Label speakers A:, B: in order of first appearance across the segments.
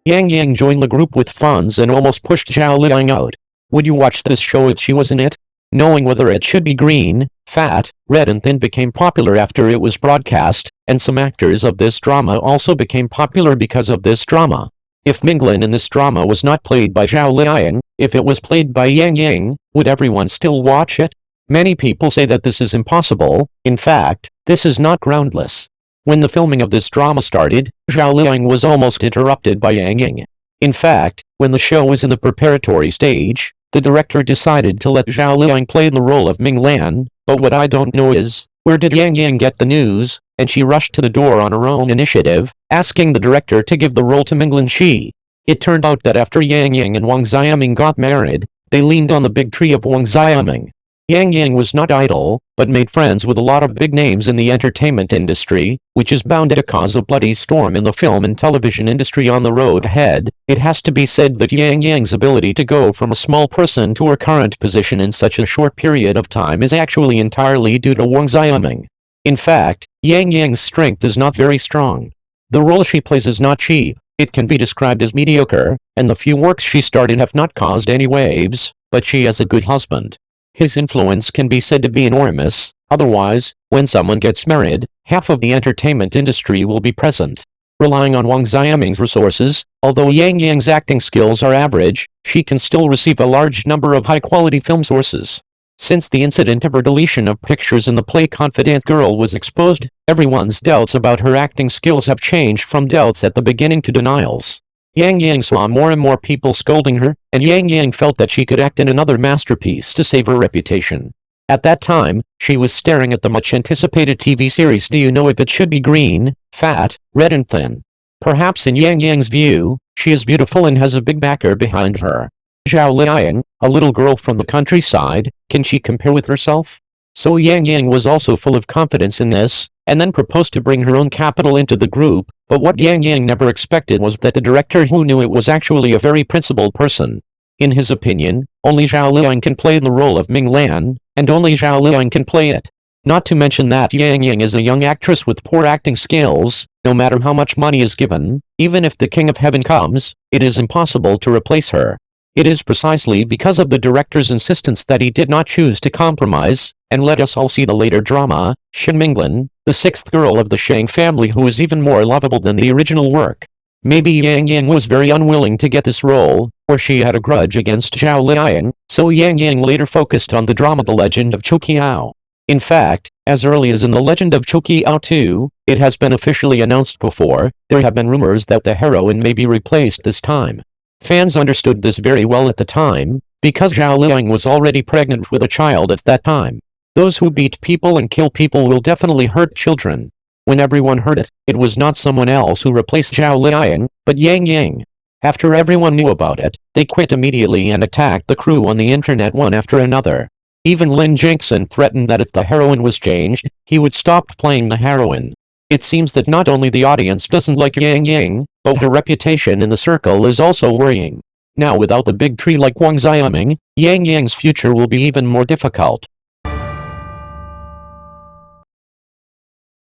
A: Yang Yang joined the group with funds and almost pushed Zhao Liang out. Would you watch this show if she was in it? Knowing whether it should be green, fat, red and thin became popular after it was broadcast, and some actors of this drama also became popular because of this drama. If Minglin in this drama was not played by Zhao Liang, if it was played by Yang Yang, would everyone still watch it? Many people say that this is impossible. In fact, this is not groundless. When the filming of this drama started, Zhao Liang was almost interrupted by Yang Yang. In fact, when the show was in the preparatory stage, the director decided to let Zhao Liang play the role of Ming Lan, but what I don't know is, where did Yang Yang get the news? And she rushed to the door on her own initiative, asking the director to give the role to Minglin Shi. It turned out that after Yang Yang and Wang Xiaming got married, they leaned on the big tree of Wang Xiaming. Yang Yang was not idle, but made friends with a lot of big names in the entertainment industry, which is bound to cause a bloody storm in the film and television industry on the road ahead. It has to be said that Yang Yang's ability to go from a small person to her current position in such a short period of time is actually entirely due to Wang Xiaming. In fact, Yang Yang's strength is not very strong. The role she plays is not cheap, it can be described as mediocre, and the few works she starred in have not caused any waves, but she has a good husband. His influence can be said to be enormous, otherwise, when someone gets married, half of the entertainment industry will be present. Relying on Wang Xiaming's resources, although Yang Yang's acting skills are average, she can still receive a large number of high-quality film sources. Since the incident of her deletion of pictures in the play Confident Girl was exposed, everyone's doubts about her acting skills have changed from doubts at the beginning to denials. Yang Yang saw more and more people scolding her, and Yang Yang felt that she could act in another masterpiece to save her reputation. At that time, she was staring at the much-anticipated TV series Do You Know If It Should Be Green, Fat, Red and Thin. Perhaps in Yang Yang's view, she is beautiful and has a big backer behind her. Zhao Liang, a little girl from the countryside, can she compare with herself? So Yang Yang was also full of confidence in this, and then proposed to bring her own capital into the group, but what Yang Yang never expected was that the director who knew it was actually a very principled person. In his opinion, only Zhao Liang can play the role of Ming Lan, and only Zhao Liang can play it. Not to mention that Yang Yang is a young actress with poor acting skills. No matter how much money is given, even if the King of Heaven comes, it is impossible to replace her. It is precisely because of the director's insistence that he did not choose to compromise, and let us all see the later drama, Shen Minglin, the sixth girl of the Shang family who is even more lovable than the original work. Maybe Yang Yang was very unwilling to get this role, or she had a grudge against Zhao Liang, so Yang Yang later focused on the drama The Legend of Choqiao. In fact, as early as in The Legend of Choqiao 2, it has been officially announced before, there have been rumors that the heroine may be replaced this time. Fans understood this very well at the time, because Zhao Liang was already pregnant with a child at that time. Those who beat people and kill people will definitely hurt children. When everyone heard it, it was not someone else who replaced Zhao Liang, but Yang Yang. After everyone knew about it, they quit immediately and attacked the crew on the internet one after another. Even Lin Jingshan threatened that if the heroine was changed, he would stop playing the heroine. It seems that not only the audience doesn't like Yang Yang, but her reputation in the circle is also worrying. Now without the big tree like Wang Xiaming, Yang Yang's future will be even more difficult.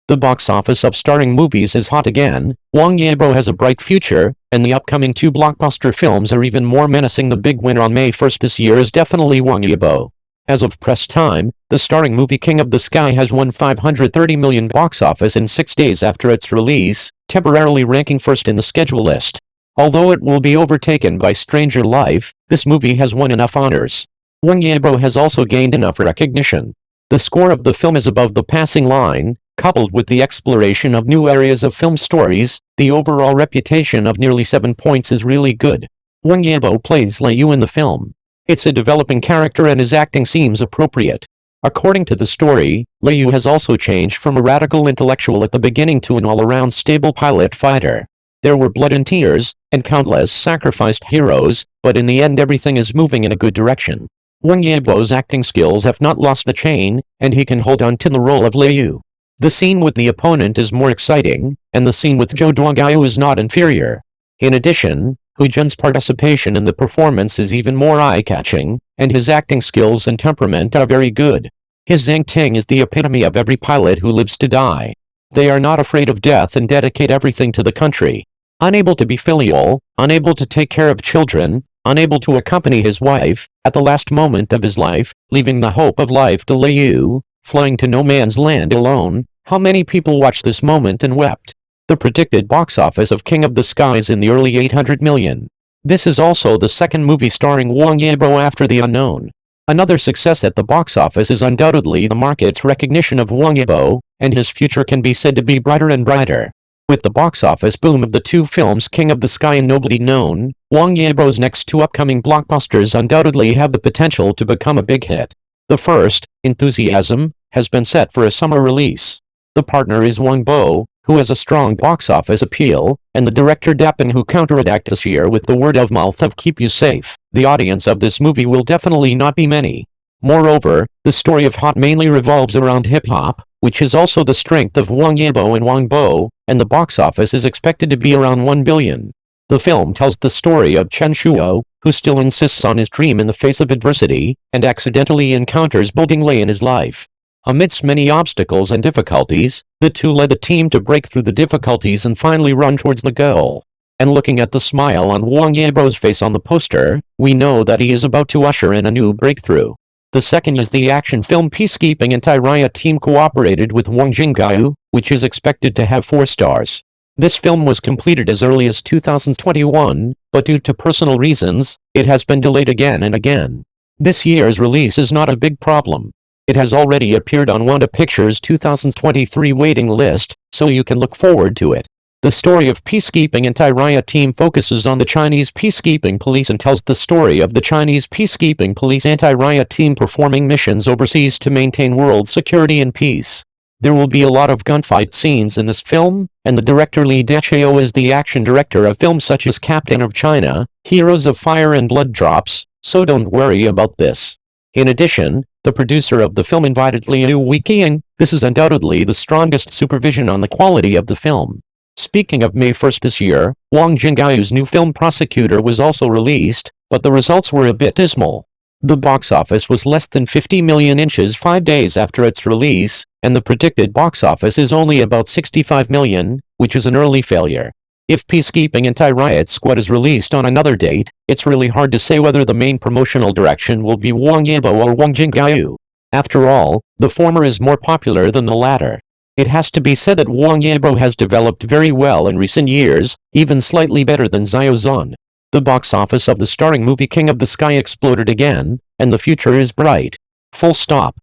A: The box office of starring movies is hot again. Wang Yibo has a bright future, and the upcoming two blockbuster films are even more menacing. The big winner on May 1st this year is definitely Wang Yibo. As of press time, the starring movie King of the Sky has won $530 million box office in 6 days after its release, temporarily ranking first in the schedule list. Although it will be overtaken by Stranger Life, this movie has won enough honors. Wang Yibo has also gained enough recognition. The score of the film is above the passing line. Coupled with the exploration of new areas of film stories, the overall reputation of nearly 7 points is really good. Wang Yibo plays Lei Yu in the film. It's a developing character and his acting seems appropriate. According to the story, Lei Yu has also changed from a radical intellectual at the beginning to an all-around stable pilot fighter. There were blood and tears, and countless sacrificed heroes, but in the end everything is moving in a good direction. Wang Yibo's acting skills have not lost the chain, and he can hold on to the role of Lei Yu. The scene with the opponent is more exciting, and the scene with Zhou Duangao is not inferior. In addition, Hu Jun's participation in the performance is even more eye-catching, and his acting skills and temperament are very good. His Zhang Ting is the epitome of every pilot who lives to die. They are not afraid of death and dedicate everything to the country. Unable to be filial, unable to take care of children, unable to accompany his wife, at the last moment of his life, leaving the hope of life to Liu, flying to no man's land alone. How many people watched this moment and wept? The predicted box office of King of the Skies in the early 800 million. This is also the second movie starring Wang Yibo after The Unknown. Another success at the box office is undoubtedly the market's recognition of Wang Yibo, and his future can be said to be brighter and brighter. With the box office boom of the two films King of the Sky and Nobody Known, Wang Yibo's next two upcoming blockbusters undoubtedly have the potential to become a big hit. The first, Enthusiasm, has been set for a summer release. The partner is Wang Yibo, who has a strong box office appeal, and the director Dapin, who counteract this year with the word of mouth of Keep You Safe. The audience of this movie will definitely not be many. Moreover, the story of Hot mainly revolves around hip-hop, which is also the strength of Wang Yibo and Wang Yibo, and the box office is expected to be around 1 billion. The film tells the story of Chen Shuo, who still insists on his dream in the face of adversity, and accidentally encounters Building Lei in his life. Amidst many obstacles and difficulties, the two led the team to break through the difficulties and finally run towards the goal. And looking at the smile on Wang Yibo's face on the poster, we know that he is about to usher in a new breakthrough. The second is the action film Peacekeeping Anti-Riot Team cooperated with Wang Jingyu, which is expected to have 4 stars. This film was completed as early as 2021, but due to personal reasons, it has been delayed again and again. This year's release is not a big problem. It has already appeared on Wanda Pictures' 2023 waiting list, so you can look forward to it. The story of Peacekeeping Anti-Riot Team focuses on the Chinese peacekeeping police and tells the story of the Chinese peacekeeping police anti-riot team performing missions overseas to maintain world security and peace. There will be a lot of gunfight scenes in this film, and the director Li Dachao is the action director of films such as Captain of China, Heroes of Fire and Blood Drops, so don't worry about this. In addition, the producer of the film invited Liu Weiqiang. This is undoubtedly the strongest supervision on the quality of the film. Speaking of May 1st this year, Wang Jingyu's new film Prosecutor was also released, but the results were a bit dismal. The box office was less than 50 million inches 5 days after its release, and the predicted box office is only about 65 million, which is an early failure. If Peacekeeping Anti-Riot Squad is released on another date, it's really hard to say whether the main promotional direction will be Wang Yibo or Wang Jingyu. After all, the former is more popular than the latter. It has to be said that Wang Yibo has developed very well in recent years, even slightly better than Xiao Zhan. The box office of the starring movie King of the Sky exploded again, and the future is bright. Full stop.